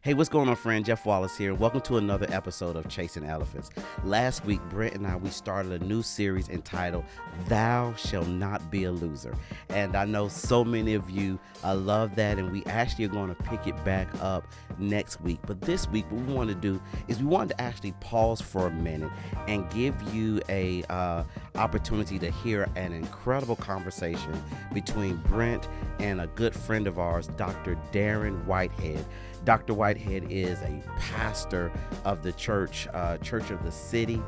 Hey, what's going on, friend? Jeff Wallace here. Welcome to another episode of Chasing Elephants. Last week, Brent and I, we started a new series entitled Thou Shall Not Be a Loser. And I know so many of you love that, and we actually are going to pick it back up next week. But this week, what we want to do is we wanted to actually pause for a minute and give you a opportunity to hear an incredible conversation between Brent and a good friend of ours, Dr. Darren Whitehead. Dr. Whitehead is a pastor of the Church of the City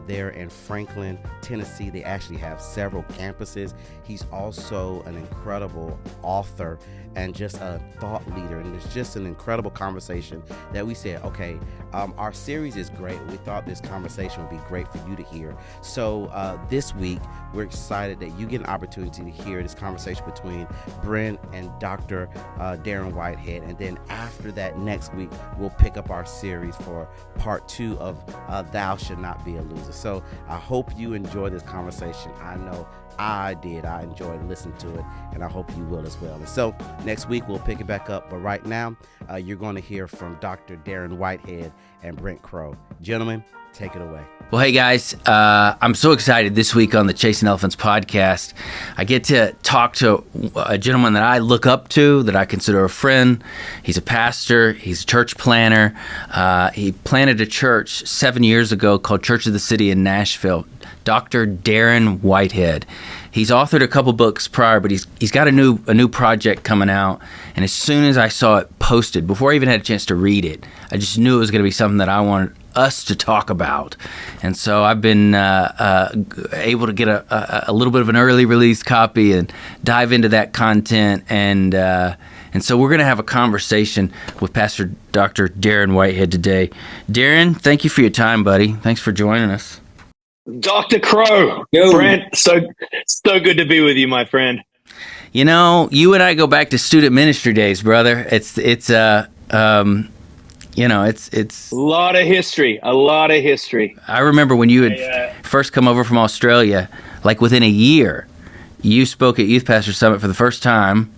there in Franklin, Tennessee. They actually have several campuses. He's also an incredible author and just a thought leader. And it's just an incredible conversation that we said, okay, our series is great. We thought this conversation would be great for you to hear. So this week, we're excited that you get an opportunity to hear this conversation between Brent and Dr. Darren Whitehead. And then after that, next week, we'll pick up our series for part 2 of Thou Should Not Be a Loser. So I hope you enjoy this conversation. I know I did. I enjoyed listening to it, and I hope you will as well. And so next week, we'll pick it back up. But right now, you're going to hear from Dr. Darren Whitehead and Brent Crow. Gentlemen, take it away. Well, hey guys, I'm so excited this week on the Chasing Elephants podcast. I get to talk to a gentleman that I look up to, that I consider a friend. He's a pastor. He's a church planner. He planted a church 7 years ago called Church of the City in Nashville. Dr. Darren Whitehead. He's authored a couple books prior, but he's got a new project coming out. And as soon as I saw it posted, before I even had a chance to read it, I just knew it was going to be something that I wanted us to talk about. And so I've been able to get a little bit of an early release copy and dive into that content. And so we're going to have a conversation with Pastor Dr. Darren Whitehead today. Darren, thank you for your time, buddy. Thanks for joining us. Dr. Crow, Brent, so good to be with you, my friend. You know, you and I go back to student ministry days, brother. It's a lot of history. I remember when you had first come over from Australia, like within a year, you spoke at Youth Pastor Summit for the first time.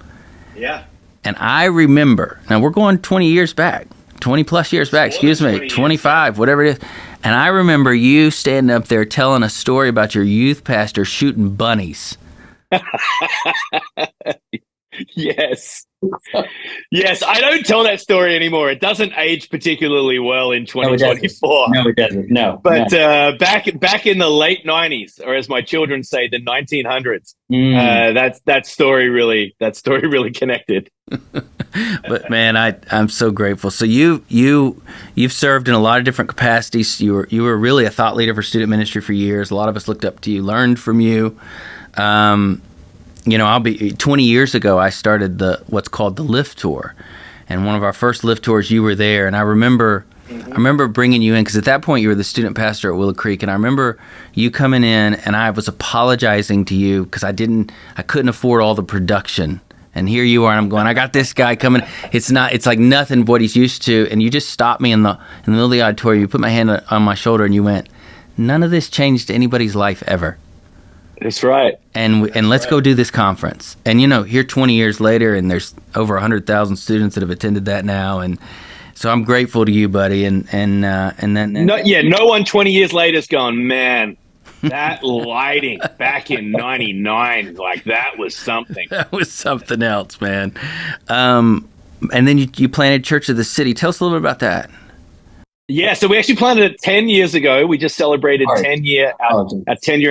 Yeah. And I remember, now we're going 20 years back, 20 plus years back, 25, whatever it is. And I remember you standing up there telling a story about your youth pastor shooting bunnies. Yes. Yes, I don't tell that story anymore. It doesn't age particularly well in 2024. No, it doesn't. No. But back in the late 90s, or as my children say, the 1900s, that story really connected. But man, I'm so grateful. So you've served in a lot of different capacities. You were really a thought leader for student ministry for years. A lot of us looked up to you, learned from you. I'll be 20 years ago, I started what's called the Lift Tour. And one of our first Lift Tours, you were there. And I remember bringing you in, because at that point you were the student pastor at Willow Creek. And I remember you coming in, and I was apologizing to you because I couldn't afford all the production. And here you are, and I'm going, I got this guy coming. It's like nothing what he's used to. And you just stopped me in the middle of the auditorium. You put my hand on my shoulder, and you went, none of this changed anybody's life ever. That's right. And let's go do this conference. And here 20 years later, and there's over 100,000 students that have attended that now. And so I'm grateful to you, buddy. And then no one 20 years later is going, man, that lighting back in 99, like that was something. That was something else, man. And then you planted Church of the City. Tell us a little bit about that. Yeah, so we actually planted it 10 years ago. We just celebrated our 10-year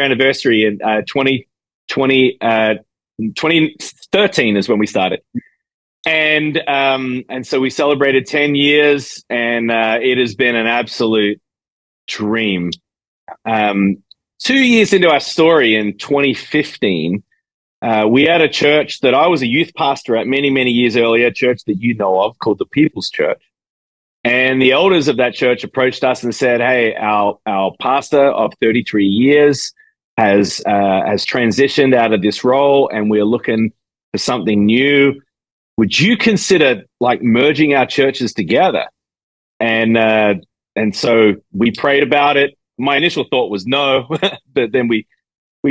anniversary in 2013 is when we started. And so we celebrated 10 years, and it has been an absolute dream. 2 years into our story in 2015, we had a church that I was a youth pastor at many, many years earlier, a church that you know of called the People's Church. And the elders of that church approached us and said, hey, our pastor of 33 years has transitioned out of this role, and we're looking for something new. Would you consider like merging our churches together? And so we prayed about it. My initial thought was no, but then we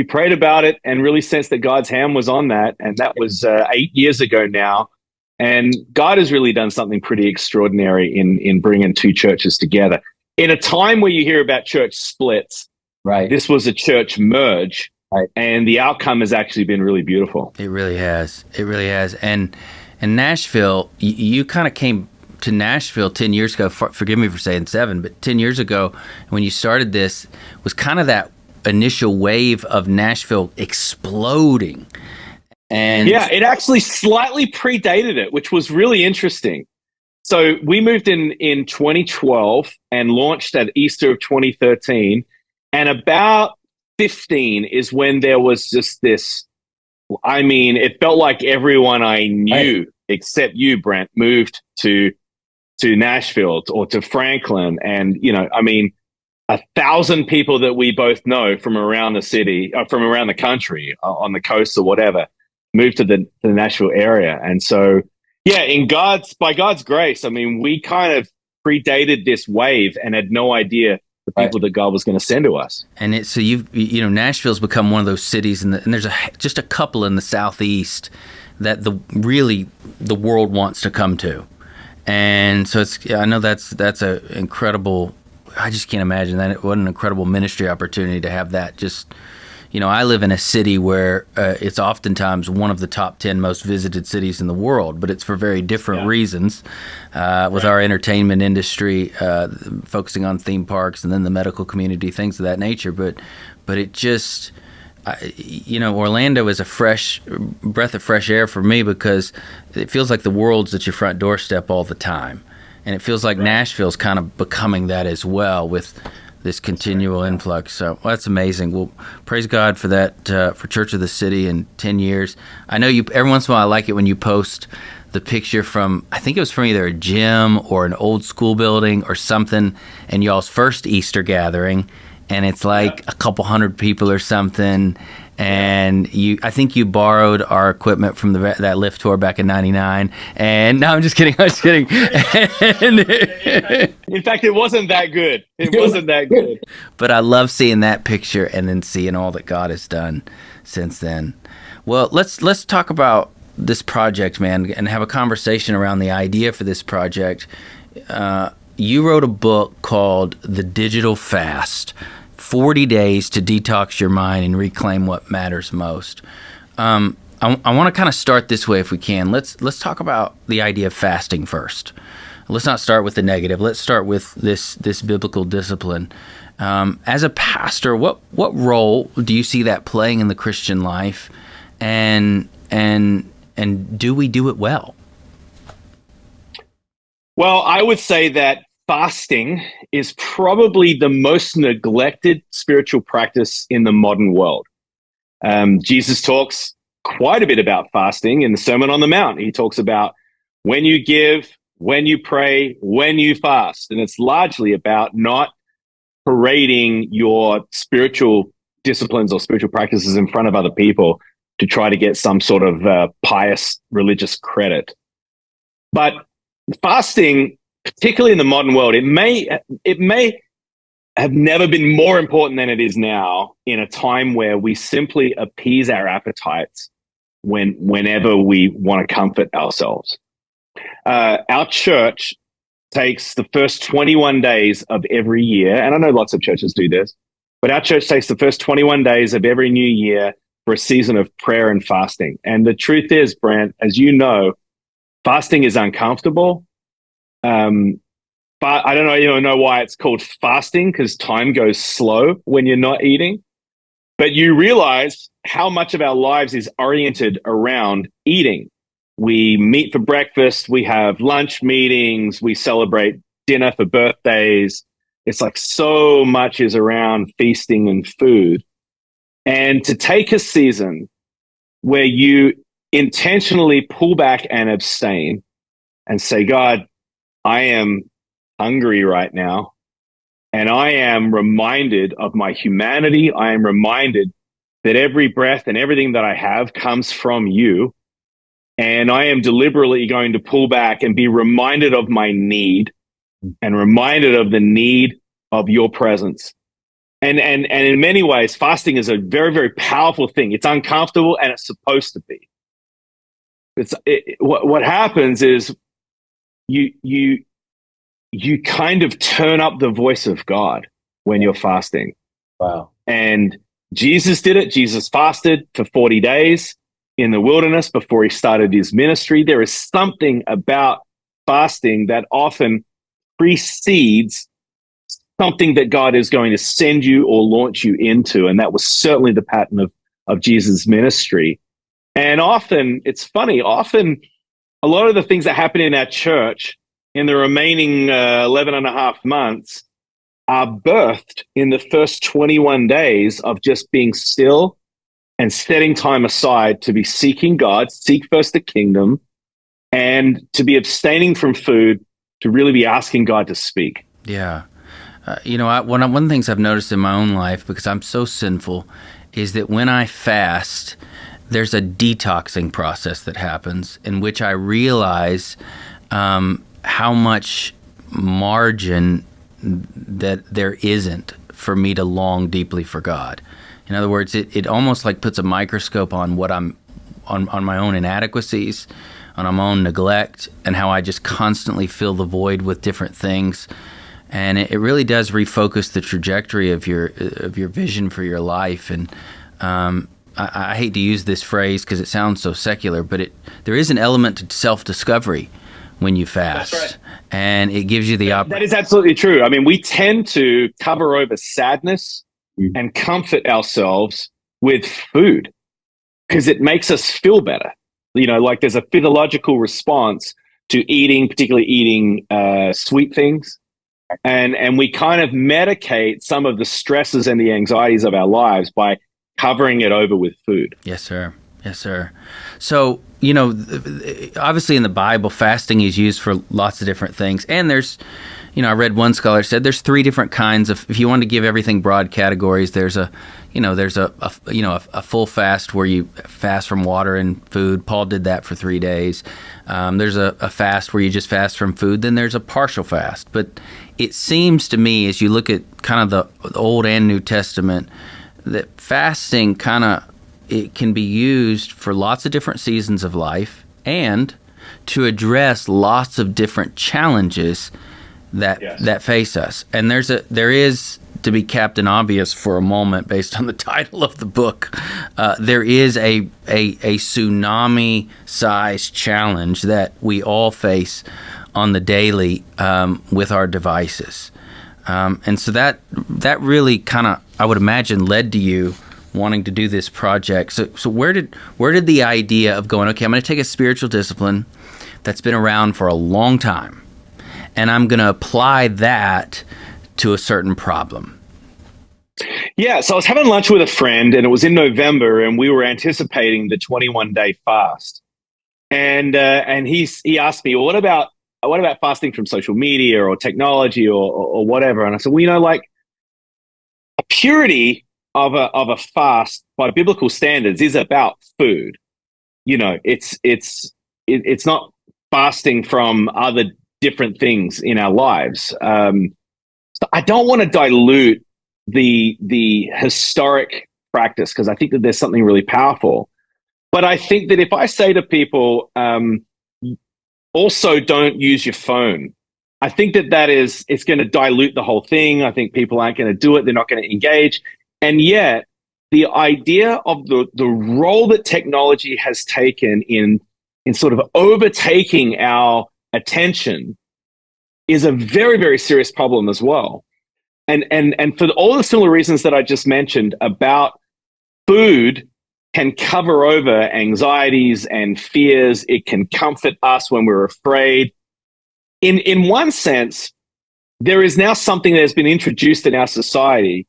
prayed about it and really sensed that God's hand was on that. And that was 8 years ago now. And God has really done something pretty extraordinary in bringing two churches together. In a time where you hear about church splits, Right. this was a church merge, Right. and the outcome has actually been really beautiful. It really has. It really has. And Nashville, you kind of came to Nashville 10 years ago. Forgive me for saying 7, but 10 years ago when you started this was kind of that initial wave of Nashville exploding. And yeah, it actually slightly predated it, which was really interesting. So we moved in 2012 and launched at Easter of 2013. And about 15 is when there was just this, I mean, it felt like everyone I knew, except you, Brent, moved to Nashville or to Franklin. And, you know, I mean, 1,000 people that we both know from around the city, from around the country, on the coast or whatever, moved to the Nashville area. And so, yeah, by God's grace, I mean, we kind of predated this wave and had no idea the people that God was going to send to us. And so you know, Nashville's become one of those cities, and there's just a couple in the Southeast that the world wants to come to. And so I know that's a incredible. I just can't imagine that. What an incredible ministry opportunity to have that. Just, you know, I live in a city where it's oftentimes one of the top 10 most visited cities in the world, but it's for very different reasons. With our entertainment industry, focusing on theme parks and then the medical community, things of that nature. But it just, you know, Orlando is a fresh breath of fresh air for me because it feels like the world's at your front doorstep all the time. And it feels like Nashville's kind of becoming that as well with this continual influx. So that's amazing. Well, praise God for that, for Church of the City in 10 years. I know you, every once in a while, I like it when you post the picture from, I think it was from either a gym or an old school building or something, and y'all's first Easter gathering. And it's like a couple hundred people or something. And I think you borrowed our equipment from that lift tour back in '99. And no, I'm just kidding. I'm just kidding. In fact, it wasn't that good. It wasn't that good. But I love seeing that picture and then seeing all that God has done since then. Well, let's talk about this project, man, and have a conversation around the idea for this project. You wrote a book called The Digital Fast. 40 days to detox your mind and reclaim what matters most. I want to kind of start this way if we can. Let's talk about the idea of fasting first. Let's not start with the negative. Let's start with this biblical discipline. As a pastor, what role do you see that playing in the Christian life, and do we do it well? Well, I would say that fasting is probably the most neglected spiritual practice in the modern world. Jesus talks quite a bit about fasting in the Sermon on the Mount. He talks about when you give, when you pray, when you fast. And it's largely about not parading your spiritual disciplines or spiritual practices in front of other people to try to get some sort of pious religious credit. But fasting, particularly in the modern world, it may have never been more important than it is now, in a time where we simply appease our appetites whenever we want to comfort ourselves. Our church takes the first 21 days of every year, and I know lots of churches do this, but our church takes the first 21 days of every new year for a season of prayer and fasting. And the truth is, Brent, as you know, fasting is uncomfortable. But I don't know why it's called fasting, because time goes slow when you're not eating. But you realize how much of our lives is oriented around eating. We meet for breakfast, we have lunch meetings, we celebrate dinner for birthdays. It's like so much is around feasting and food. And to take a season where you intentionally pull back and abstain and say, God, I am hungry right now, and I am reminded of my humanity. I am reminded that every breath and everything that I have comes from you, and I am deliberately going to pull back and be reminded of my need and reminded of the need of your presence. And in many ways, fasting is a very, very powerful thing. It's uncomfortable, and it's supposed to be. What happens is you kind of turn up the voice of God when you're fasting. Wow. And Jesus did it. Jesus fasted for 40 days in the wilderness before he started his ministry. There is something about fasting that often precedes something that God is going to send you or launch you into. And that was certainly the pattern of Jesus' ministry. And often, it's funny, often a lot of the things that happen in our church in the remaining 11 and a half months are birthed in the first 21 days of just being still and setting time aside to be seeking God, seek first the kingdom, and to be abstaining from food, to really be asking God to speak. Yeah. One of the things I've noticed in my own life, because I'm so sinful, is that when I fast, there's a detoxing process that happens in which I realize how much margin that there isn't for me to long deeply for God. In other words, it almost like puts a microscope on what I'm on my own inadequacies, on my own neglect, and how I just constantly fill the void with different things. And it really does refocus the trajectory of your vision for your life. And I hate to use this phrase because it sounds so secular, but there is an element to self-discovery when you fast. That's right. And it gives you the opportunity. That is absolutely true. I mean, we tend to cover over sadness and comfort ourselves with food because it makes us feel better. Like there's a physiological response to eating, particularly eating sweet things. And we kind of medicate some of the stresses and the anxieties of our lives by covering it over with food. Yes, sir. Yes, sir. So, obviously in the Bible, fasting is used for lots of different things. And there's, I read one scholar said there's 3 different kinds of, if you want to give everything broad categories, there's a full fast where you fast from water and food. Paul did that for 3 days. There's a fast where you just fast from food. Then there's a partial fast. But it seems to me, as you look at kind of the Old and New Testament, that fasting it can be used for lots of different seasons of life and to address lots of different challenges that face us. And there is, to be Captain Obvious for a moment, based on the title of the book, there is a tsunami-sized challenge that we all face on the daily with our devices. And so that really kind of, I would imagine, led to you wanting to do this project. So where did the idea of going, okay, I'm going to take a spiritual discipline that's been around for a long time, and I'm going to apply that to a certain problem? Yeah, so I was having lunch with a friend, and it was in November, and we were anticipating the 21-day fast. And he asked me, well, what about fasting from social media or technology or whatever? And I said, well, like a purity of a fast by biblical standards is about food. It's not fasting from other different things in our lives. So I don't want to dilute the historic practice because I think that there's something really powerful. But I think that if I say to people, also don't use your phone, I think it's going to dilute the whole thing. I think people aren't going to do it. They're not going to engage. And yet the idea of the role that technology has taken in sort of overtaking our attention is a very, very serious problem as well. And for all the similar reasons that I just mentioned about food can cover over anxieties and fears. It can comfort us when we're afraid. In one sense, there is now something that has been introduced in our society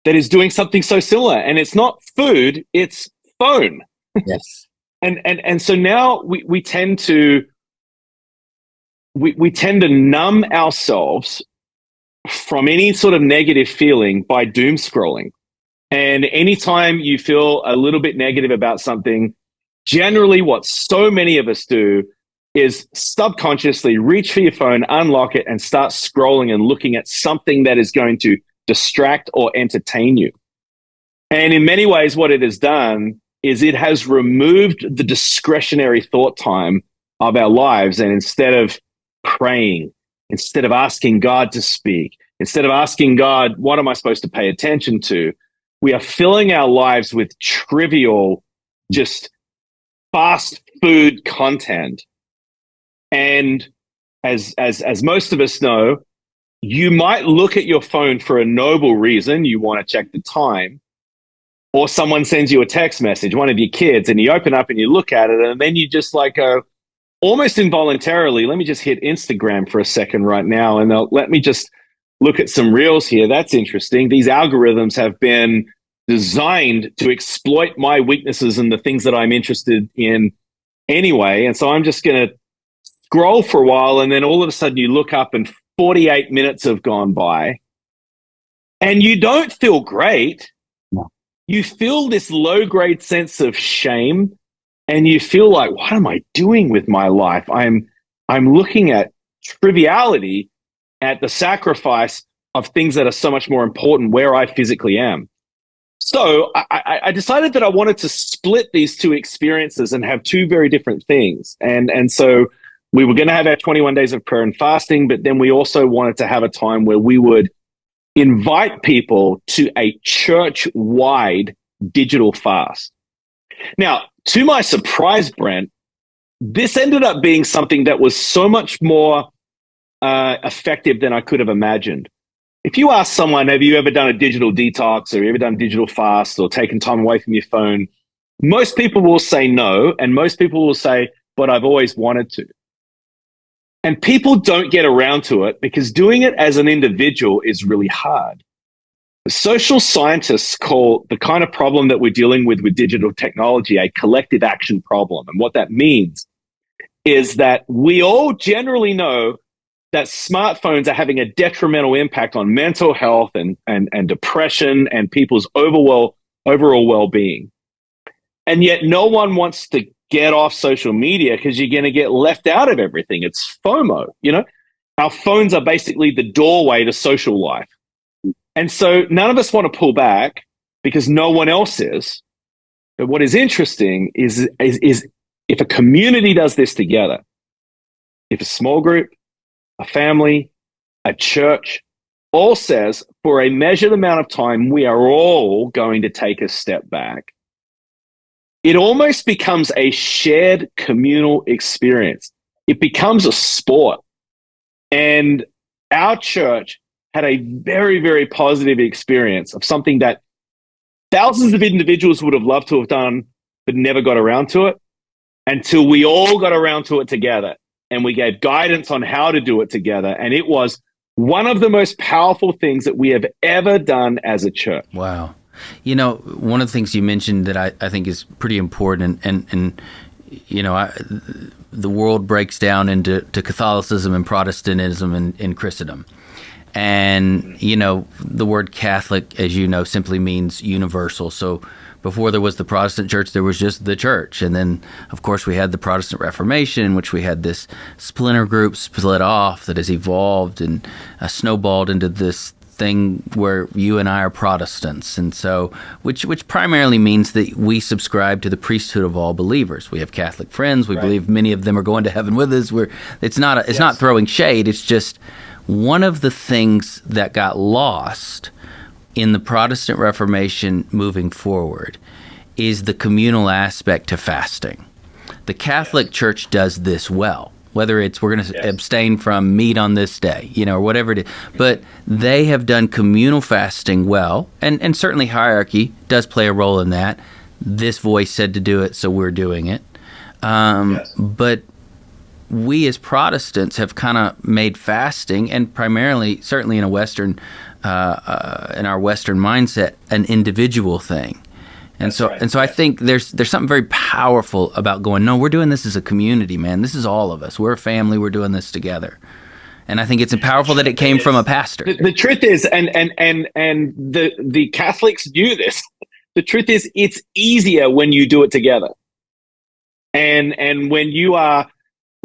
that is doing something so similar. And it's not food, it's phone. Yes. And so now we tend to numb ourselves from any sort of negative feeling by doom scrolling. And anytime you feel a little bit negative about something, generally what so many of us do is subconsciously reach for your phone, unlock it, and start scrolling and looking at something that is going to distract or entertain you. And in many ways, what it has done is it has removed the discretionary thought time of our lives. And instead of praying, instead of asking God to speak, instead of asking God, what am I supposed to pay attention to? We are filling our lives with trivial, just fast food content. And as most of us know, you might look at your phone for a noble reason. You want to check the time, or someone sends you a text message, one of your kids, and you open up and you look at it, and then you just like go, almost involuntarily, let me just hit Instagram for a second right now, and let me just look at some reels here. That's interesting. These algorithms have been designed to exploit my weaknesses and the things that I'm interested in anyway. And so I'm just going to scroll for a while, and then all of a sudden you look up and 48 minutes have gone by, and you don't feel great. No. You feel this low-grade sense of shame. And you feel like, what am I doing with my life? I'm looking at triviality, at the sacrifice of things that are so much more important where I physically am. So I decided that I wanted to split these two experiences and have two very different things. And so we were going to have our 21 days of prayer and fasting, but then we also wanted to have a time where we would invite people to a church-wide digital fast. Now, to my surprise, Brent, this ended up being something that was so much more effective than I could have imagined. If you ask someone, have you ever done a digital detox, or have you ever done a digital fast, or taken time away from your phone? Most people will say no, and most people will say, but I've always wanted to. And people don't get around to it because doing it as an individual is really hard. Social scientists call the kind of problem that we're dealing with digital technology a collective action problem. And what that means is that we all generally know that smartphones are having a detrimental impact on mental health and depression and people's overall well-being. And yet no one wants to get off social media because you're going to get left out of everything. It's FOMO, you know? Our phones are basically the doorway to social life. And so none of us want to pull back because no one else is. But what is interesting is if a community does this together, if a small group, a family, a church, all says for a measured amount of time, we are all going to take a step back, it almost becomes a shared communal experience. It becomes a sport. And our church had a very, very positive experience of something that thousands of individuals would have loved to have done, but never got around to it until we all got around to it together. And we gave guidance on how to do it together. And it was one of the most powerful things that we have ever done as a church. Wow. You know, one of the things you mentioned that I think is pretty important, and you know, the world breaks down into Catholicism and Protestantism and Christendom. And, you know, the word Catholic, as you know, simply means universal. So before there was the Protestant church, there was just the church. And then, of course, we had the Protestant Reformation, in which we had this splinter group split off that has evolved and snowballed into this thing where you and I are Protestants. And so, which primarily means that we subscribe to the priesthood of all believers. We have Catholic friends. We believe many of them are going to heaven with us. It's not throwing shade. It's just one of the things that got lost in the Protestant Reformation moving forward is the communal aspect to fasting. The Catholic Church does this well, whether it's we're going to abstain from meat on this day, you know, or whatever it is. But they have done communal fasting well, and certainly hierarchy does play a role in that. This voice said to do it, so we're doing it. But we as Protestants have kind of made fasting, and primarily, certainly in a Western, in our Western mindset, an individual thing. And so I think there's something very powerful about going, no, we're doing this as a community, man. This is all of us. We're a family. We're doing this together. And I think it's powerful that it came from a pastor. The truth is, and the Catholics do this. The truth is, it's easier when you do it together. And when you are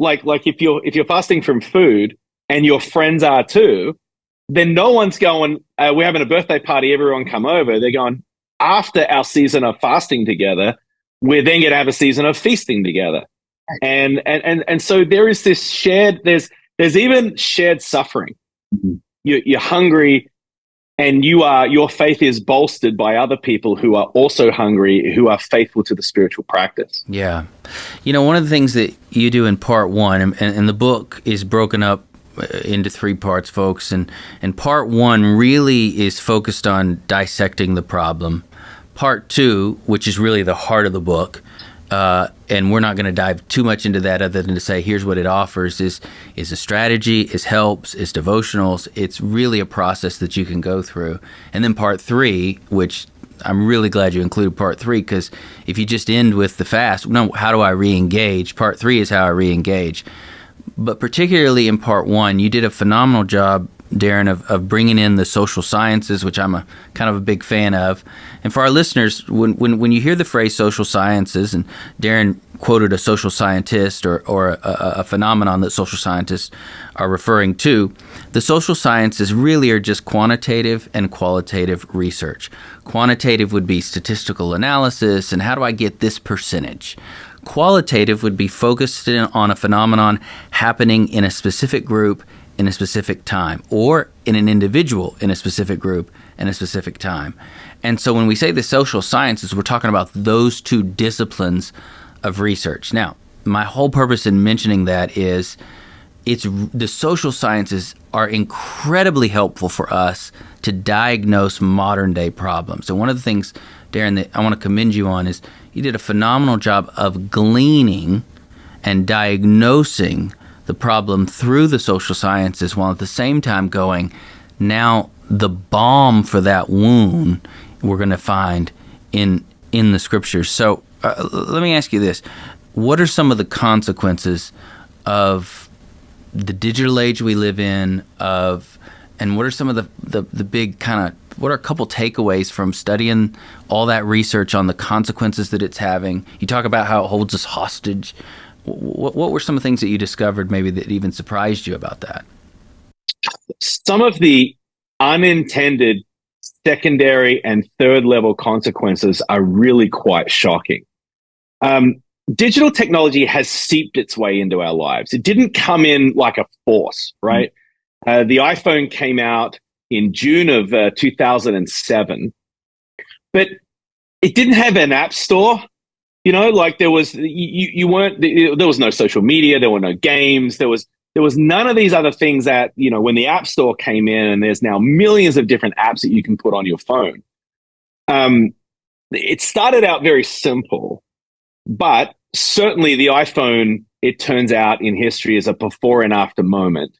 like if you're fasting from food and your friends are too, then no one's going, we're having a birthday party, everyone come over. They're going, after our season of fasting together, we're then going to have a season of feasting together. And so there is this shared, there's even shared suffering. Mm-hmm. You're hungry, and your faith is bolstered by other people who are also hungry, who are faithful to the spiritual practice. Yeah. One of the things that you do in part one, and the book is broken up into 3 parts, folks, and part 1 really is focused on dissecting the problem. Part 2, which is really the heart of the book, and we're not going to dive too much into that other than to say here's what it offers, is a strategy, is helps, is devotionals. It's really a process that you can go through. And then part 3, which I'm really glad you included part 3, because if you just end with the fast, no, how do I re-engage? Part 3 is how I re-engage. But particularly in part 1, you did a phenomenal job, Darren, of bringing in the social sciences, which I'm kind of a big fan of. And for our listeners, when you hear the phrase social sciences, and Darren quoted a social scientist or a phenomenon that social scientists are referring to, the social sciences really are just quantitative and qualitative research. Quantitative would be statistical analysis, and how do I get this percentage? Qualitative would be focused on a phenomenon happening in a specific group in a specific time, or in an individual in a specific group in a specific time. And so when we say the social sciences, we're talking about those 2 disciplines of research. Now, my whole purpose in mentioning that is the social sciences are incredibly helpful for us to diagnose modern day problems. And one of the things, Darren, that I want to commend you on is you did a phenomenal job of gleaning and diagnosing the problem through the social sciences, while at the same time going, now the balm for that wound we're going to find in the scriptures. So let me ask you this. What are some of the consequences of the digital age we live in, and what are some of the big kind of, what are a couple takeaways from studying all that research on the consequences that it's having? You talk about how it holds us hostage. What were some of the things that you discovered maybe that even surprised you about that? Some of the unintended secondary and third level consequences are really quite shocking. Digital technology has seeped its way into our lives. It didn't come in like a force, right? The iPhone came out in June of 2007, but it didn't have an app store. Like there was, there was no social media, there were no games, there was none of these other things that, when the App Store came in, and there's now millions of different apps that you can put on your phone. It started out very simple, but certainly the iPhone, it turns out in history, is a before and after moment.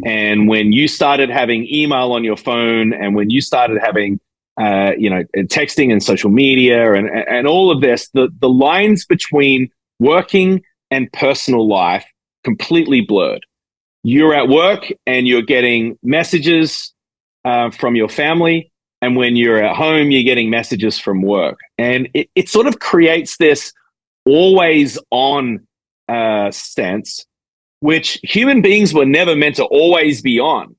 And when you started having email on your phone, and when you started having texting and social media and all of this, the lines between working and personal life completely blurred. You're at work and you're getting messages from your family, and when you're at home, you're getting messages from work. And it sort of creates this always on sense, which human beings were never meant to always be on.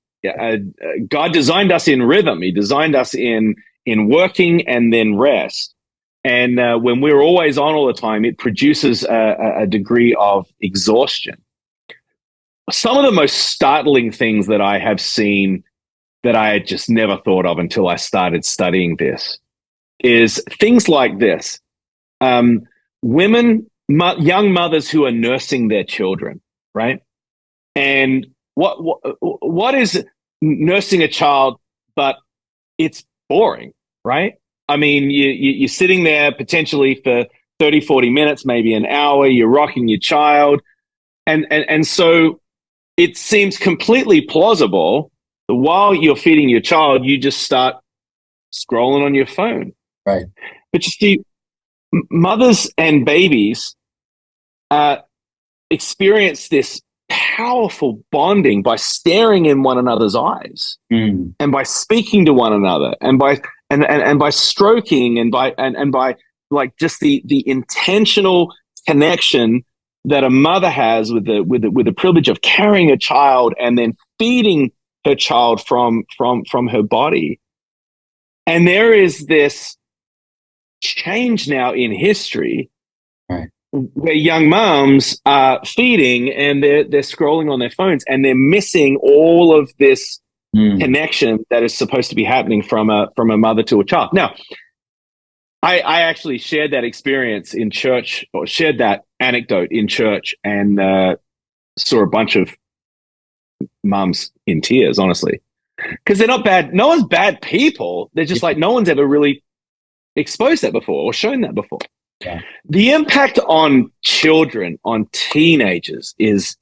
God designed us in rhythm. He designed us in working and then rest. And when we're always on all the time, it produces a degree of exhaustion. Some of the most startling things that I have seen that I had just never thought of until I started studying this is things like this. Young mothers who are nursing their children, right? And what is nursing a child, but it's boring, right? I mean, you're sitting there potentially for 30, 40 minutes, maybe an hour, you're rocking your child. And so it seems completely plausible that while you're feeding your child, you just start scrolling on your phone. Right. But you see, mothers and babies experience this powerful bonding by staring in one another's eyes and by speaking to one another and by stroking and by like just the intentional connection that a mother has with the privilege of carrying a child and then feeding her child from her body. And there is this change now in history where young moms are feeding and they're scrolling on their phones and they're missing all of this connection that is supposed to be happening from a mother to a child. Now, I actually shared that experience in church, or shared that anecdote in church, and saw a bunch of mums in tears, honestly, because they're not bad. No one's bad people. They're just like, no one's ever really exposed that before or shown that before. Yeah. The impact on children, on teenagers, is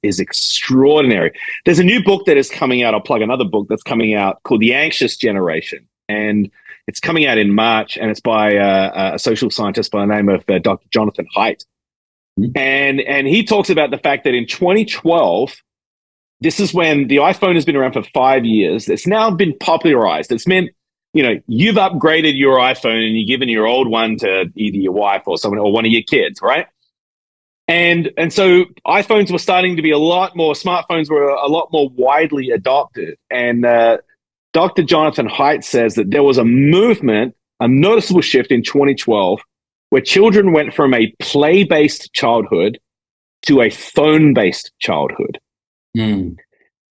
extraordinary. There's a new book that is coming out. I'll plug another book that's coming out called The Anxious Generation, and it's coming out in March, and it's by a social scientist by the name of Dr. Jonathan Haidt. And he talks about the fact that in 2012, this is when the iPhone has been around for 5 years. It's now been popularized. It's meant, you've upgraded your iPhone and you've given your old one to either your wife or someone or one of your kids, right? And so iPhones were starting to be smartphones were a lot more widely adopted. And Dr. Jonathan Haidt says that there was a movement, a noticeable shift in 2012, where children went from a play-based childhood to a phone-based childhood.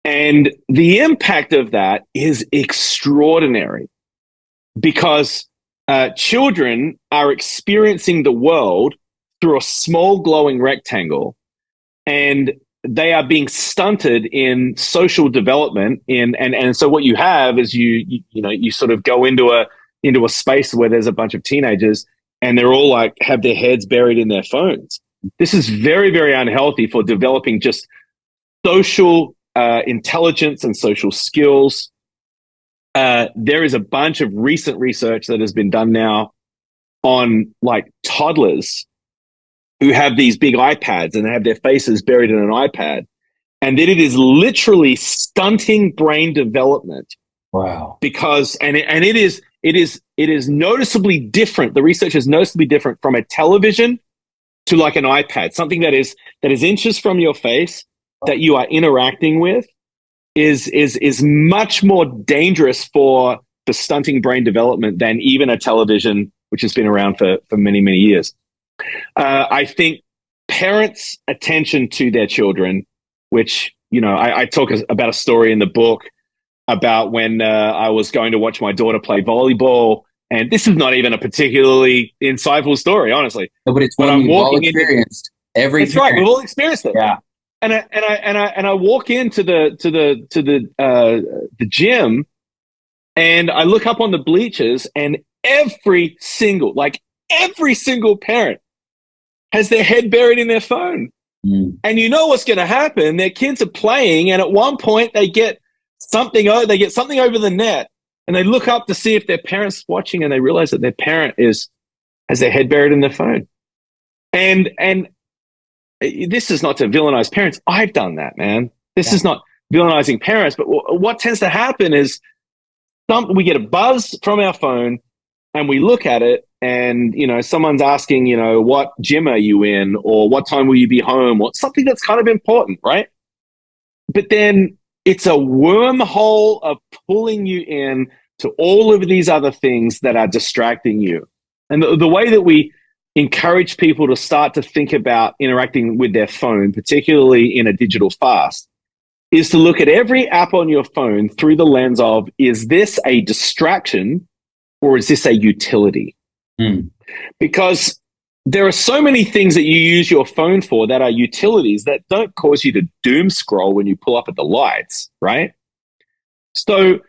And the impact of that is extraordinary, because children are experiencing the world through a small glowing rectangle, and they are being stunted in social development. And so what you have is you sort of go into a space where there's a bunch of teenagers, and they're all like have their heads buried in their phones. This is very, very unhealthy for developing just social intelligence and social skills. There is a bunch of recent research that has been done now on like toddlers who have these big iPads and they have their faces buried in an iPad, and that it is literally stunting brain development. Wow. Because it is noticeably different. The research is noticeably different from a television to like an iPad. Something that is inches from your face, that you are interacting with, is much more dangerous for the stunting brain development than even a television, which has been around for many, many years. I think parents' attention to their children, which, I talk about a story in the book about when I was going to watch my daughter play volleyball. And this is not even a particularly insightful story, honestly. No, but it's one we've all experienced. That's right. We've all experienced it. Yeah. And I walk into the gym, and I look up on the bleachers, and every single parent has their head buried in their phone. And you know what's going to happen? Their kids are playing, and at one point they get something over the net, and they look up to see if their parent's watching, and they realize that their parent has their head buried in their phone. And this is not to villainize parents. I've done that, man. This is not villainizing parents, but what tends to happen is we get a buzz from our phone, and we look at it, and someone's asking, what gym are you in, or what time will you be home, or something that's kind of important, right? But then it's a wormhole of pulling you in to all of these other things that are distracting you. And the way that we encourage people to start to think about interacting with their phone, particularly in a digital fast, is to look at every app on your phone through the lens of, is this a distraction or is this a utility? Because there are so many things that you use your phone for that are utilities that don't cause you to doom scroll when you pull up at the lights, right? So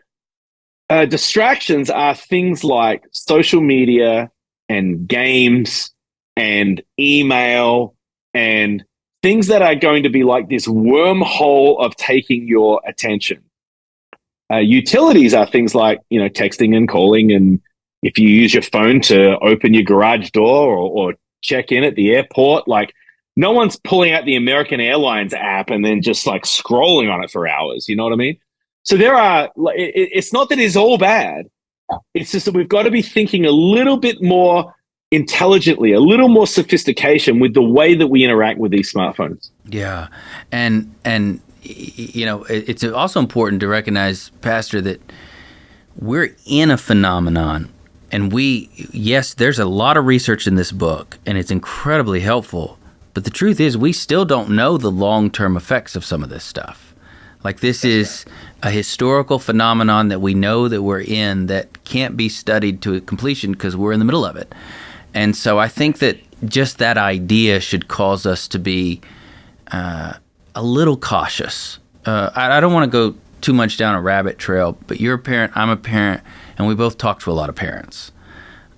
distractions are things like social media and games and email and things that are going to be like this wormhole of taking your attention. Utilities are things like, texting and calling, and if you use your phone to open your garage door or check in at the airport, like no one's pulling out the American Airlines app and then just like scrolling on it for hours. You know what I mean? So it's not that it's all bad. It's just that we've got to be thinking a little bit more intelligently, a little more sophistication with the way that we interact with these smartphones. Yeah. And it's also important to recognize, Pastor, that we're in a phenomenon. yes, there's a lot of research in this book, and it's incredibly helpful. But the truth is, we still don't know the long-term effects of some of this stuff. Like, this is a historical phenomenon that we know that we're in that can't be studied to completion because we're in the middle of it. And so I think that just that idea should cause us to be a little cautious. I don't want to go too much down a rabbit trail, but you're a parent, I'm a parent, and we both talk to a lot of parents.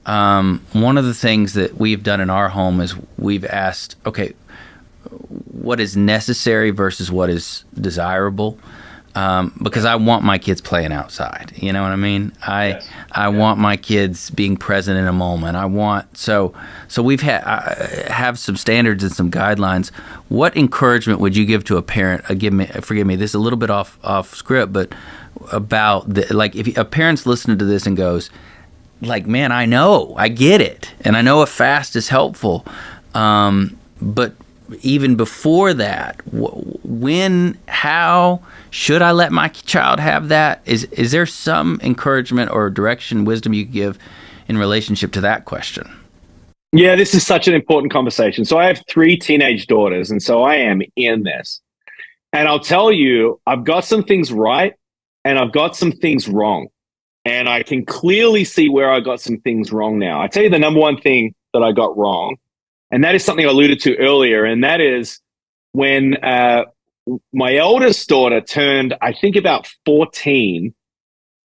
One of the things that we've done in our home is we've asked, okay, what is necessary versus what is desirable? Because I want my kids playing outside. You know what I mean? I want my kids being present in a moment. So we've have some standards and some guidelines. What encouragement would you give to a parent? Forgive me, this is a little bit off script, but about if a parent's listening to this and goes, like, man, I get it, and I know a fast is helpful, but even before that, how should I let my child have that? Is there some encouragement or direction, wisdom you give in relationship to that question? Yeah, this is such an important conversation. So I have 3 teenage daughters, and so I am in this. And I'll tell you, I've got some things right, and I've got some things wrong. And I can clearly see where I got some things wrong now. I tell you the number one thing that I got wrong, and that is something I alluded to earlier, and that is when my eldest daughter turned, I think, about 14,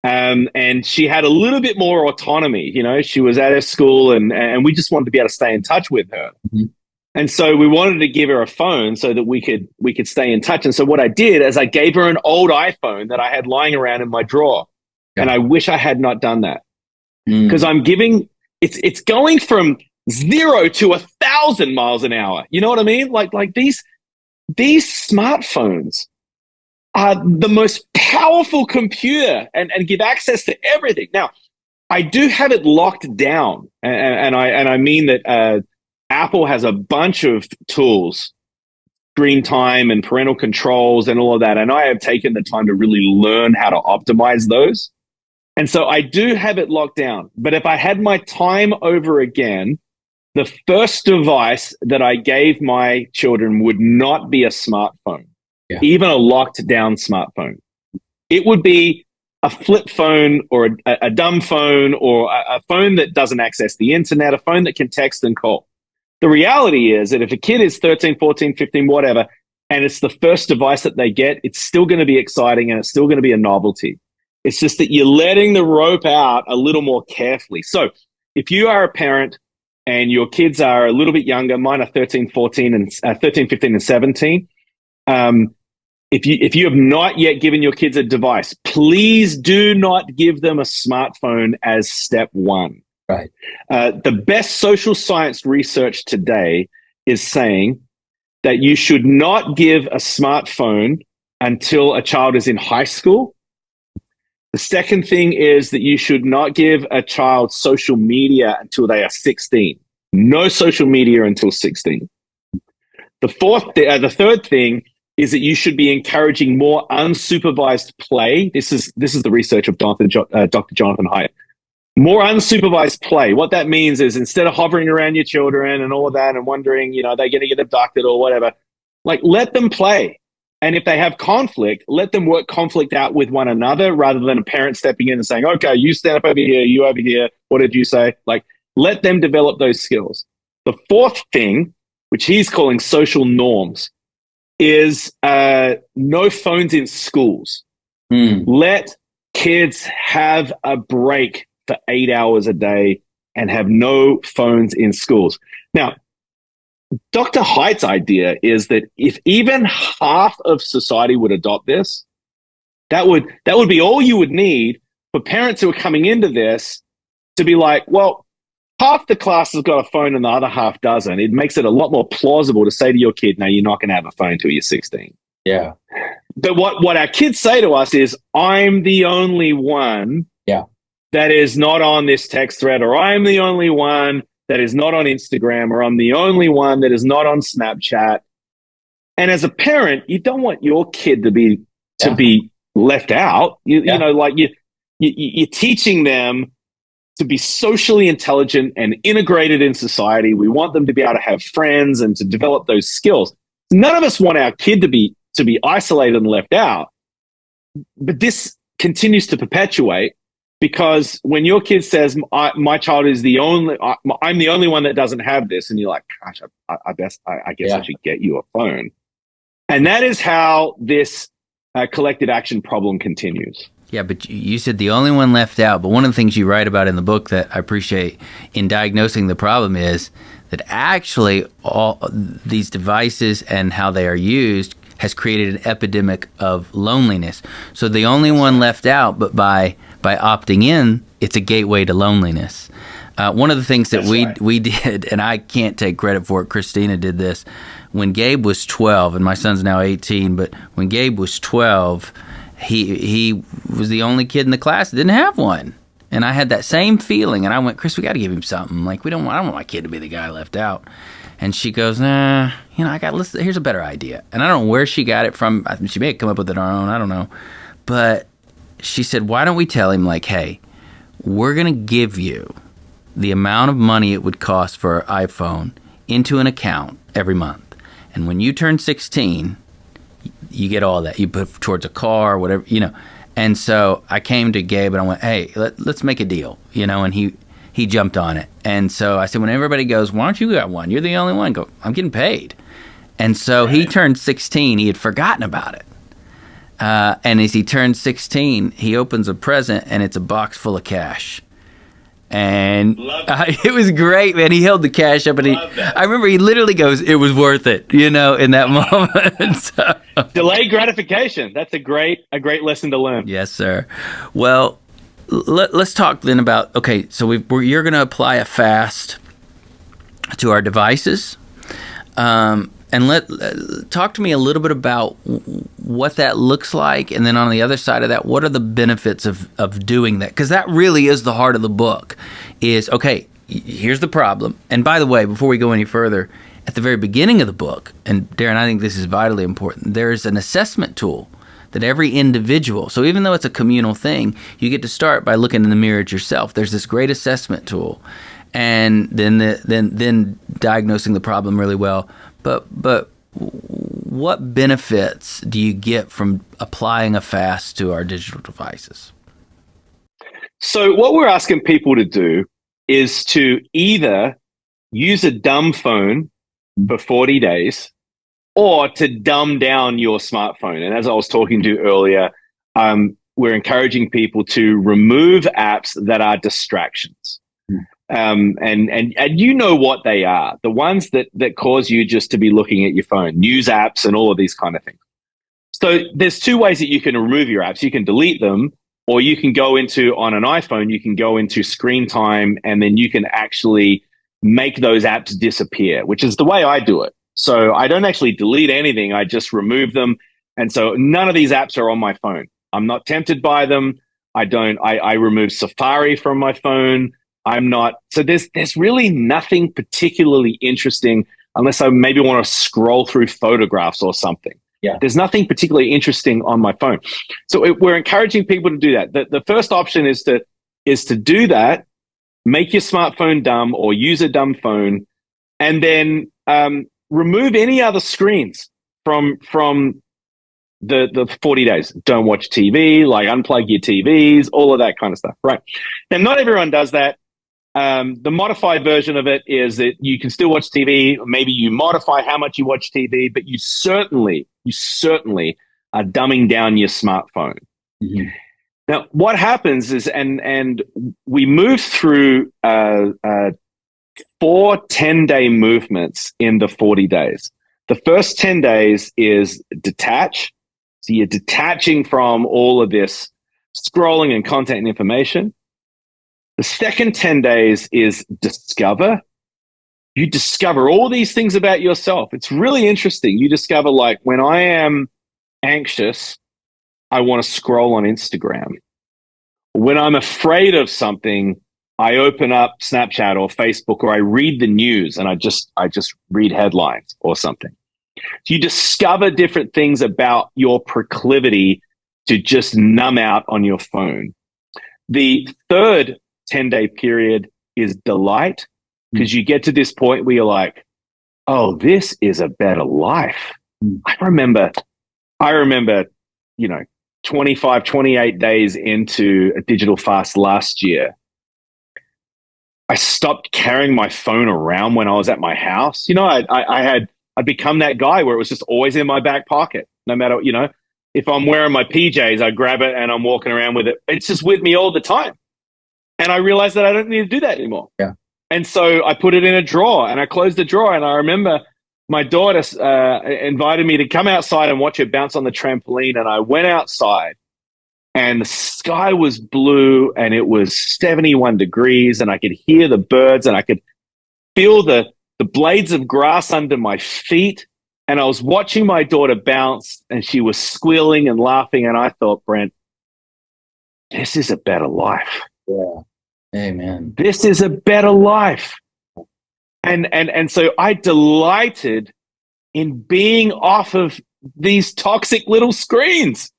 and she had a little bit more autonomy. You know, she was at her school, and we just wanted to be able to stay in touch with her. Mm-hmm. And so we wanted to give her a phone so that we could stay in touch. And so what I did is I gave her an old iPhone that I had lying around in my drawer. Yeah. And I wish I had not done that, because it's going from 0 to 1,000 miles an hour. You know what I mean? Like these smartphones are the most powerful computer and give access to everything. Now, I do have it locked down, and I mean that Apple has a bunch of tools, screen time and parental controls and all of that, and I have taken the time to really learn how to optimize those. And so I do have it locked down. But if I had my time over again, the first device that I gave my children would not be a smartphone, even a locked down smartphone. It would be a flip phone or a dumb phone or a phone that doesn't access the internet, a phone that can text and call. The reality is that if a kid is 13, 14, 15, whatever, and it's the first device that they get, it's still going to be exciting and it's still going to be a novelty. It's just that you're letting the rope out a little more carefully. So if you are a parent and your kids are a little bit younger, mine are 13, 15, and 17. If you have not yet given your kids a device, please do not give them a smartphone as step one. Right. The best social science research today is saying that you should not give a smartphone until a child is in high school. The second thing is that you should not give a child social media until they are 16. No social media until 16. The third thing is that you should be encouraging more unsupervised play. This is the research of Dr. Jonathan Haidt. More unsupervised play. What that means is, instead of hovering around your children and all of that and wondering, are they going to get abducted or whatever, let them play. And if they have conflict, let them work conflict out with one another, rather than a parent stepping in and saying, okay, you stand up over here, you over here, what did you say? Let them develop those skills. The fourth thing, which he's calling social norms, is no phones in schools. Let kids have a break for 8 hours a day and have no phones in schools. Now, Dr. Haidt's idea is that if even half of society would adopt this, that would be all you would need for parents who are coming into this to be like, well, half the class has got a phone and the other half doesn't. It makes it a lot more plausible to say to your kid, no, you're not going to have a phone until you're 16. Yeah. But what our kids say to us is, I'm the only one that is not on this text thread, or I'm the only one that is not on Instagram, or I'm the only one that is not on Snapchat. And as a parent, you don't want your kid to be left out. You know, you're teaching them to be socially intelligent and integrated in society. We want them to be able to have friends and to develop those skills. None of us want our kid to be isolated and left out. But this continues to perpetuate, because when your kid says, my child is I'm the only one that doesn't have this, and you're like, gosh, I guess I should get you a phone. And that is how this collective action problem continues. Yeah, but you said the only one left out. But one of the things you write about in the book that I appreciate in diagnosing the problem is that actually all these devices and how they are used has created an epidemic of loneliness. So the only one left out, but by opting in, it's a gateway to loneliness. One of the things that we did, and I can't take credit for it, Christina did this, when Gabe was 12, and my son's now 18, but when Gabe was 12, he was the only kid in the class that didn't have one. And I had that same feeling, and I went, Chris, we got to give him something. Like, I don't want my kid to be the guy left out. And she goes, nah, here's a better idea. And I don't know where she got it from. She may have come up with it on her own. I don't know. But she said, why don't we tell him, like, hey, we're going to give you the amount of money it would cost for an iPhone into an account every month. And when you turn 16, you get all that. You put towards a car, whatever, And so I came to Gabe and I went, hey, let's make a deal, and he jumped on it. And so I said, when everybody goes, why don't you got one? You're the only one. Go, I'm getting paid. And so he turned 16. He had forgotten about it. And as he turned 16, he opens a present, and it's a box full of cash. And it was great, man. He held the cash up, and I remember he literally goes, it was worth it, in that moment. So, delayed gratification. That's a great lesson to learn. Yes, sir. Well, let's talk then about, okay, so you're going to apply a fast to our devices. And talk to me a little bit about what that looks like, and then on the other side of that, what are the benefits of doing that? Because that really is the heart of the book. Is okay. Here's the problem. And by the way, before we go any further, at the very beginning of the book, and Darren, I think this is vitally important. There's an assessment tool that every individual. So even though it's a communal thing, you get to start by looking in the mirror at yourself. There's this great assessment tool, and then diagnosing the problem really well. But what benefits do you get from applying a fast to our digital devices? So what we're asking people to do is to either use a dumb phone for 40 days or to dumb down your smartphone. And as I was talking to earlier, we're encouraging people to remove apps that are distractions. And you know what they are, the ones that cause you just to be looking at your phone, news apps and all of these kind of things. So there's two ways that you can remove your apps. You can delete them, or you can go on an iPhone, you can go into screen time, and then you can actually make those apps disappear, which is the way I do it. So I don't actually delete anything. I just remove them. And so none of these apps are on my phone. I'm not tempted by them. I remove Safari from my phone. I'm not. So there's really nothing particularly interesting unless I maybe want to scroll through photographs or something. Yeah. There's nothing particularly interesting on my phone. So we're encouraging people to do that. The first option is to do that, make your smartphone dumb or use a dumb phone, and then remove any other screens from the 40 days. Don't watch TV, like unplug your TVs, all of that kind of stuff. Right. Now, not everyone does that. The modified version of it is that you can still watch TV. Maybe you modify how much you watch TV, but you certainly are dumbing down your smartphone. Mm-hmm. Now, what happens is, and we move through 4 10-day movements in the 40 days. The first 10 days is detach. So you're detaching from all of this scrolling and content and information. The second 10 days is discover. You discover all these things about yourself. It's really interesting. You discover, like, when I am anxious, I want to scroll on Instagram. When I'm afraid of something, I open up Snapchat or Facebook, or I read the news and I just read headlines or something. So you discover different things about your proclivity to just numb out on your phone. The third 10-day period is delight, because you get to this point where you're like, oh, this is a better life. I remember, 25, 28 days into a digital fast last year, I stopped carrying my phone around when I was at my house. I'd become that guy where it was just always in my back pocket, no matter, if I'm wearing my PJs, I grab it and I'm walking around with it. It's just with me all the time. And I realized that I don't need to do that anymore. Yeah. And so I put it in a drawer, and I closed the drawer. And I remember my daughter invited me to come outside and watch her bounce on the trampoline. And I went outside, and the sky was blue, and it was 71 degrees, and I could hear the birds, and I could feel the blades of grass under my feet. And I was watching my daughter bounce, and she was squealing and laughing. And I thought, Brent, this is a better life. Yeah. Amen. This is a better life. And so I delighted in being off of these toxic little screens.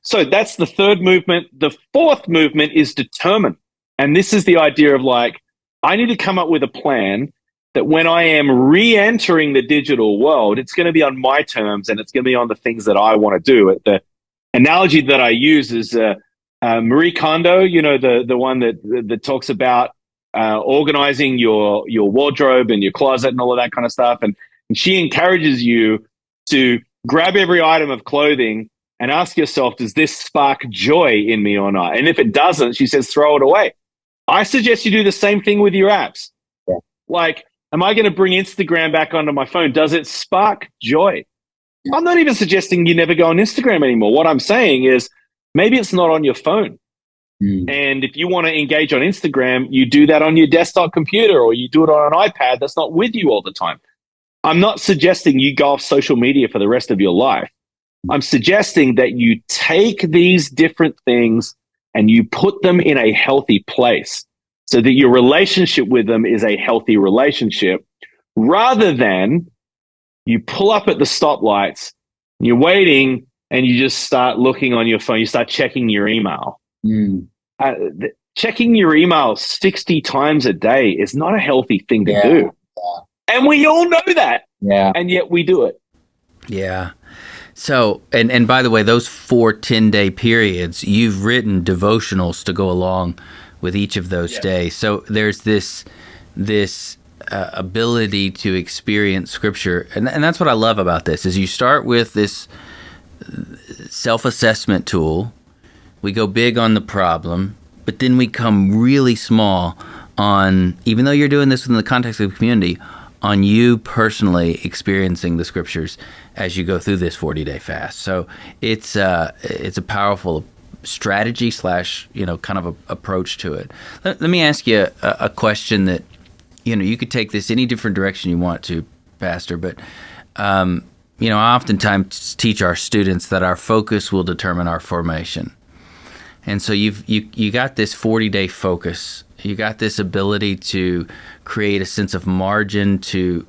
So that's the third movement. The fourth movement is determine. And this is the idea of like, I need to come up with a plan that when I am re-entering the digital world, it's going to be on my terms, and it's going to be on the things that I want to do. The analogy that I use is Marie Kondo, the one that talks about organizing your wardrobe and your closet and all of that kind of stuff. And she encourages you to grab every item of clothing and ask yourself, does this spark joy in me or not? And if it doesn't, she says, throw it away. I suggest you do the same thing with your apps. Yeah. Like, am I going to bring Instagram back onto my phone? Does it spark joy? Yeah. I'm not even suggesting you never go on Instagram anymore. What I'm saying is maybe it's not on your phone. And if you want to engage on Instagram, you do that on your desktop computer, or you do it on an iPad that's not with you all the time. I'm not suggesting you go off social media for the rest of your life. I'm suggesting that you take these different things and you put them in a healthy place so that your relationship with them is a healthy relationship, rather than you pull up at the stoplights, you're waiting, and you just start looking on your phone. You start checking your email. Checking your email 60 times a day is not a healthy thing to do. Yeah. And we all know that. Yeah. And yet we do it. Yeah. So, and by the way, those 4 10-day periods, you've written devotionals to go along with each of those days. So there's this ability to experience Scripture. And that's what I love about this, is you start with this self-assessment tool. We go big on the problem, but then we come really small on, even though you're doing this within the context of the community, on you personally experiencing the Scriptures as you go through this 40-day fast. So it's a powerful strategy / kind of a approach to it. Let me ask you a question that, you could take this any different direction you want to, Pastor, but I oftentimes teach our students that our focus will determine our formation. And so you got this 40-day focus. You got this ability to create a sense of margin, to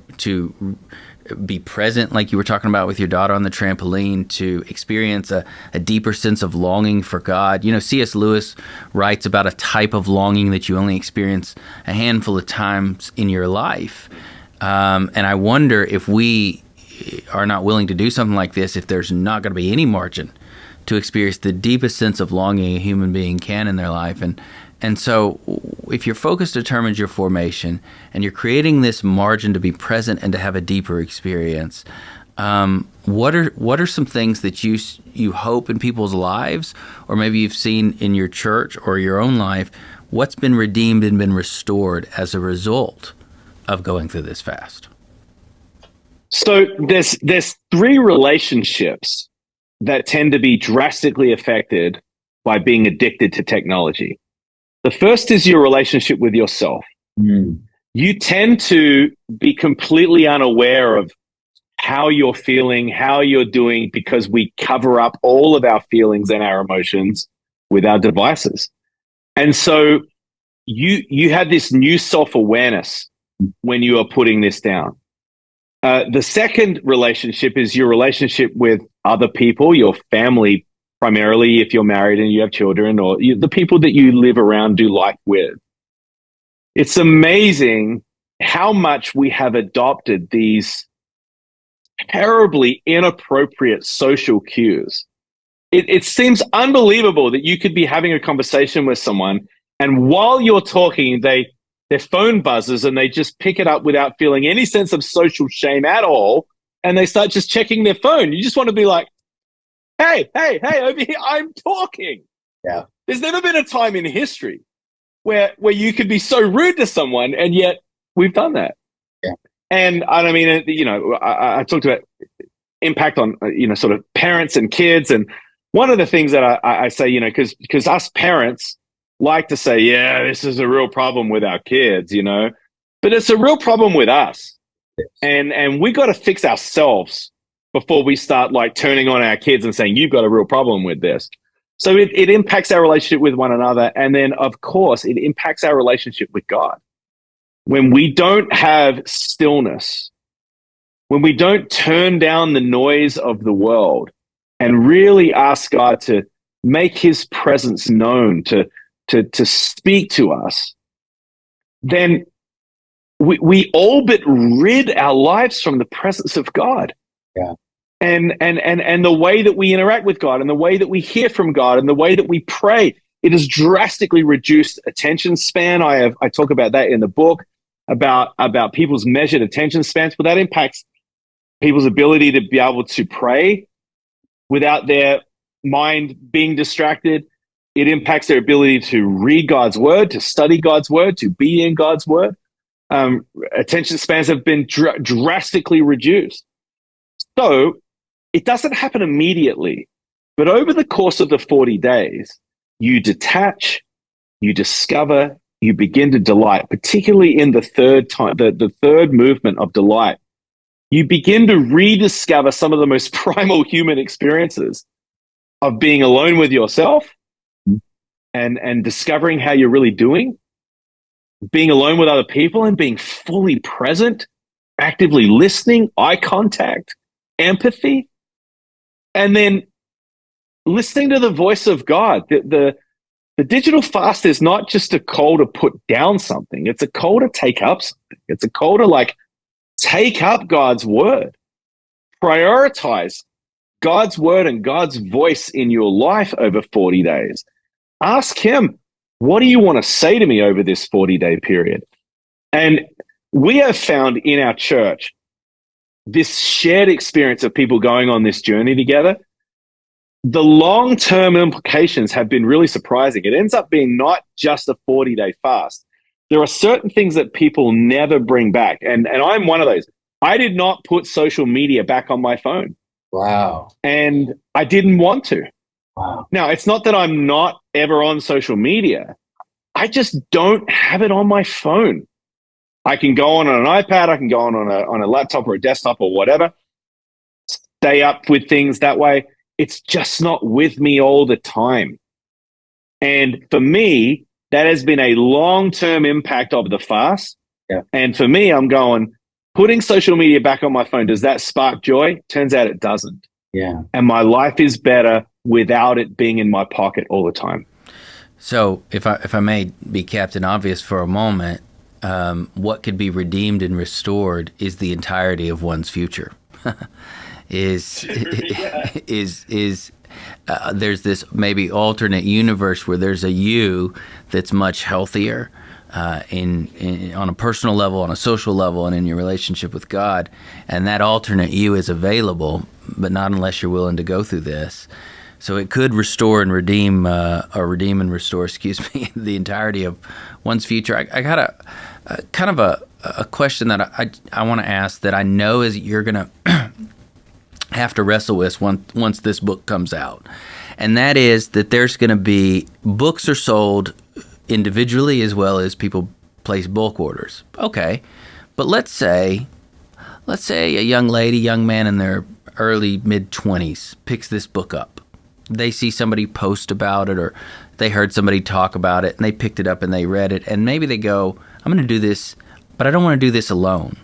be present, like you were talking about with your daughter on the trampoline, to experience a deeper sense of longing for God. C.S. Lewis writes about a type of longing that you only experience a handful of times in your life. And I wonder if we are not willing to do something like this, if there's not going to be any margin to experience the deepest sense of longing a human being can in their life. And so if your focus determines your formation, and you're creating this margin to be present and to have a deeper experience, what are some things that you hope in people's lives, or maybe you've seen in your church or your own life, what's been redeemed and been restored as a result of going through this fast? So there's 3 relationships that tend to be drastically affected by being addicted to technology. The first is your relationship with yourself. You tend to be completely unaware of how you're feeling, how you're doing, because we cover up all of our feelings and our emotions with our devices. And so you have this new self-awareness when you are putting this down. The second relationship is your relationship with other people, your family primarily if you're married and you have children, or the people that you live around, do life with. It's amazing how much we have adopted these terribly inappropriate social cues. It seems unbelievable that you could be having a conversation with someone, and while you're talking, their phone buzzes and they just pick it up without feeling any sense of social shame at all, and they start just checking their phone. You just want to be like, hey, over here, I'm talking. Yeah. There's never been a time in history where you could be so rude to someone, and yet we've done that. Yeah. And I don't mean, I talked about impact on, sort of parents and kids. And one of the things that I say, because us parents like to say, yeah, this is a real problem with our kids, but it's a real problem with us. Yes. And we got to fix ourselves before we start like turning on our kids and saying, you've got a real problem with this. So it impacts our relationship with one another. And then, of course, it impacts our relationship with God. When we don't have stillness, when we don't turn down the noise of the world and really ask God to make his presence known, to speak to us, then we all but rid our lives from the presence of God. Yeah. And the way that we interact with God, and the way that we hear from God, and the way that we pray, it has drastically reduced attention span. I talk about that in the book, about people's measured attention spans, but that impacts people's ability to be able to pray without their mind being distracted. It impacts their ability to read God's word, to study God's word, to be in God's word. Attention spans have been drastically reduced. So it doesn't happen immediately, but over the course of the 40 days, you detach, you discover, you begin to delight, particularly in the third time, the third movement of delight. You begin to rediscover some of the most primal human experiences of being alone with yourself and discovering how you're really doing, being alone with other people and being fully present, actively listening, eye contact, empathy, and then listening to the voice of God. The digital fast is not just a call to put down something. It's a call to take up something. It's a call to take up God's word. Prioritize God's word and God's voice in your life over 40 days. Ask him, what do you want to say to me over this 40-day period? And we have found in our church this shared experience of people going on this journey together. The long-term implications have been really surprising. It ends up being not just a 40-day fast. There are certain things that people never bring back. And I'm one of those. I did not put social media back on my phone. Wow. And I didn't want to. Wow. Now, it's not that I'm not ever on social media. I just don't have it on my phone. I can go on an iPad. I can go on a laptop or a desktop or whatever. Stay up with things that way. It's just not with me all the time. And for me, that has been a long-term impact of the fast. Yeah. And for me, I'm going, putting social media back on my phone, does that spark joy? Turns out it doesn't. Yeah. And my life is better without it being in my pocket all the time. So if I may be Captain Obvious for a moment, what could be redeemed and restored is the entirety of one's future. There's this maybe alternate universe where there's a you that's much healthier in on a personal level, on a social level, and in your relationship with God, and that alternate you is available, but not unless you're willing to go through this. So it could restore and redeem, and restore, the entirety of one's future. I got a kind of a question that I want to ask that I know is you're going to have to wrestle with once this book comes out. And that is that there's going to be books are sold individually as well as people place bulk orders. Okay. But let's say a young lady, young man in their early mid-20s picks this book up. They see somebody post about it, or they heard somebody talk about it, and they picked it up and they read it, and maybe they go, I'm going to do this, but I don't want to do this alone.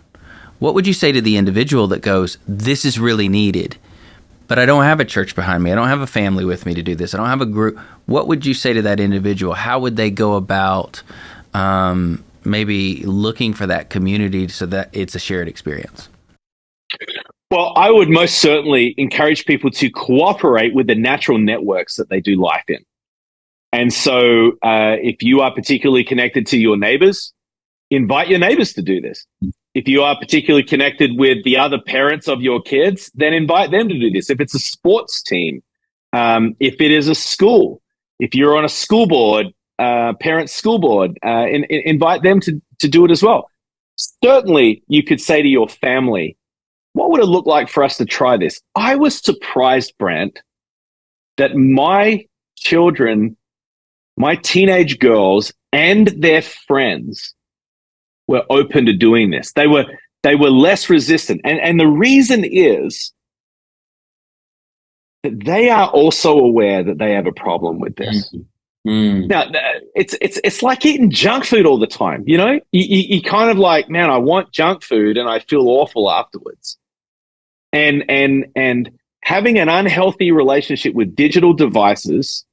What would you say to the individual that goes, this is really needed, but I don't have a church behind me. I don't have a family with me to do this. I don't have a group. What would you say to that individual? How would they go about maybe looking for that community so that it's a shared experience? Well, I would most certainly encourage people to cooperate with the natural networks that they do life in. And so if you are particularly connected to your neighbors, invite your neighbors to do this. If you are particularly connected with the other parents of your kids, then invite them to do this. If it's a sports team, if it is a school, if you're on a school board, parent school board, invite them to do it as well. Certainly, you could say to your family, what would it look like for us to try this? I was surprised, Brent, that my children, my teenage girls and their friends were open to doing this. They were less resistant. And the reason is that they are also aware that they have a problem with this. Now, it's like eating junk food all the time. You know, you kind of like, man, I want junk food and I feel awful afterwards. And having an unhealthy relationship with digital devices,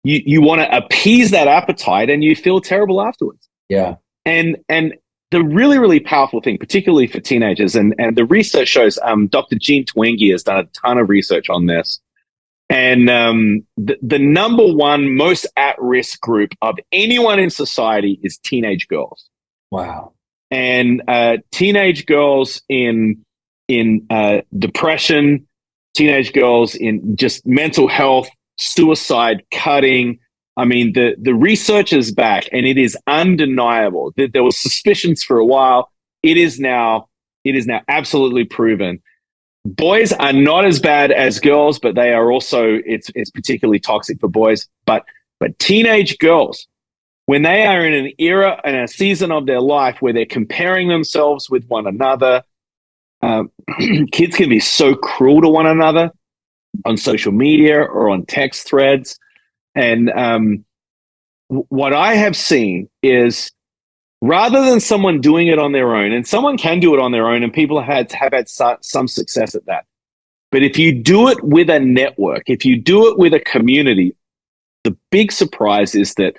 you want to appease that appetite and you feel terrible afterwards. Yeah. And the really, really powerful thing, particularly for teenagers, and the research shows, Dr. Jean Twenge has done a ton of research on this. And the number one most at-risk group of anyone in society is teenage girls. Wow. And teenage girls in depression, teenage girls in just mental health, suicide, cutting. I mean, the research is back, and it is undeniable that there was suspicions for a while. It is now absolutely proven. Boys are not as bad as girls, but they are also, it's particularly toxic for boys. But teenage girls, when they are in an era and a season of their life where they're comparing themselves with one another, kids can be so cruel to one another on social media or on text threads. And what I have seen is, rather than someone doing it on their own, and someone can do it on their own, and people have had some success at that. But if you do it with a network, if you do it with a community, the big surprise is that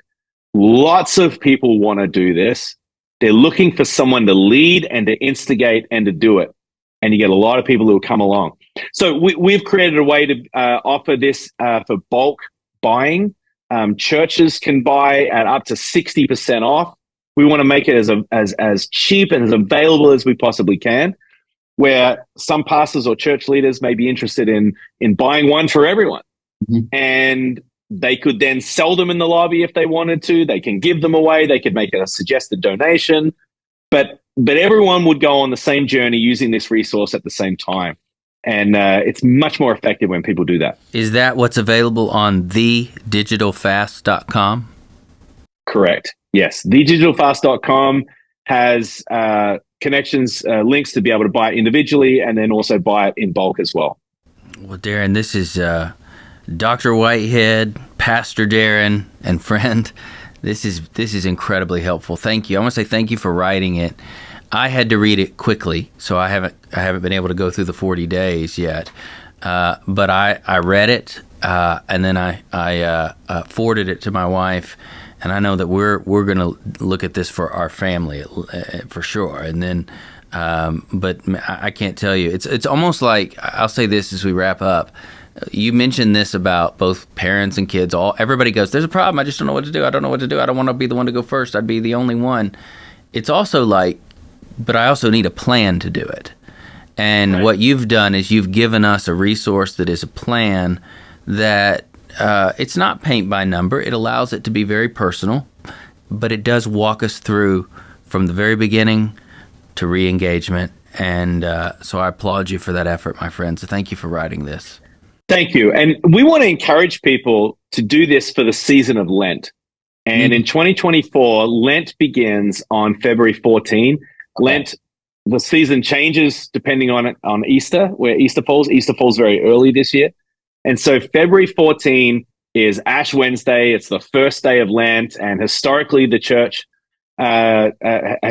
lots of people want to do this. They're looking for someone to lead and to instigate and to do it. And you get a lot of people who will come along. So we've created a way to offer this for bulk buying. Churches can buy at up to 60% off. We want to make it as cheap and as available as we possibly can, where some pastors or church leaders may be interested in buying one for everyone. Mm-hmm. And they could then sell them in the lobby if they wanted to. They can give them away. They could make it a suggested donation. But everyone would go on the same journey using this resource at the same time. And it's much more effective when people do that. Is that what's available on thedigitalfast.com? Correct. Yes. Thedigitalfast.com has connections, links to be able to buy it individually and then also buy it in bulk as well. Well, Darren, this is Dr. Whitehead, Pastor Darren, and friend. This is incredibly helpful. Thank you. I want to say thank you for writing it. I had to read it quickly, so I haven't been able to go through the 40 days yet. But I read it, and then I forwarded it to my wife, and I know that we're going to look at this for our family for sure. And then, but I can't tell you. It's almost like, I'll say this as we wrap up. You mentioned this about both parents and kids. Everybody goes, there's a problem. I just don't know what to do. I don't know what to do. I don't want to be the one to go first. I'd be the only one. It's also like, but I also need a plan to do it. And right. What you've done is you've given us a resource that is a plan that it's not paint by number. It allows it to be very personal, but it does walk us through from the very beginning to re-engagement. And so I applaud you for that effort, my friend. So thank you for writing this. Thank you. And we want to encourage people to do this for the season of Lent. And in 2024, Lent begins on February 14. Okay. Lent, the season changes depending on Easter, where Easter falls. Easter falls very early this year. And so February 14 is Ash Wednesday. It's the first day of Lent. And historically, the church has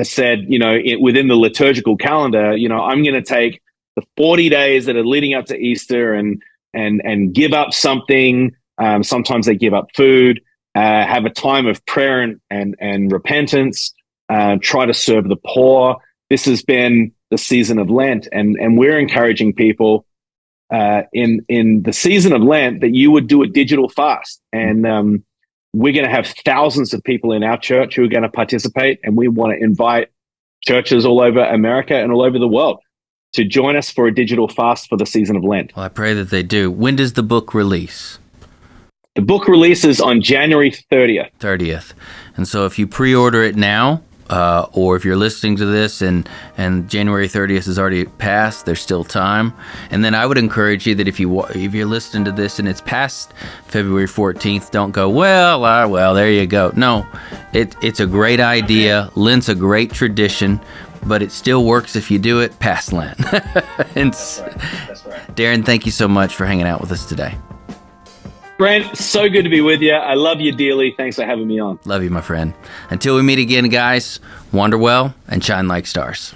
said, within the liturgical calendar, I'm going to take the 40 days that are leading up to Easter and give up something. Sometimes they give up food, have a time of prayer and repentance, try to serve the poor. This has been the season of Lent, and we're encouraging people in the season of Lent that you would do a digital fast. And we're going to have thousands of people in our church who are going to participate, and we want to invite churches all over America and all over the world to join us for a digital fast for the season of Lent. Well, I pray that they do. When does the book release? The book releases on January 30th. 30th. And so if you pre-order it now, or if you're listening to this and January 30th is already passed, there's still time. And then I would encourage you that if you're listening to this and it's past February 14th, don't go, well, there you go. No, it's a great idea. Lent's a great tradition, but it still works if you do it past Lent. That's right. Darren, thank you so much for hanging out with us today. Brent, so good to be with you. I love you dearly. Thanks for having me on. Love you, my friend. Until we meet again, guys, wander well and shine like stars.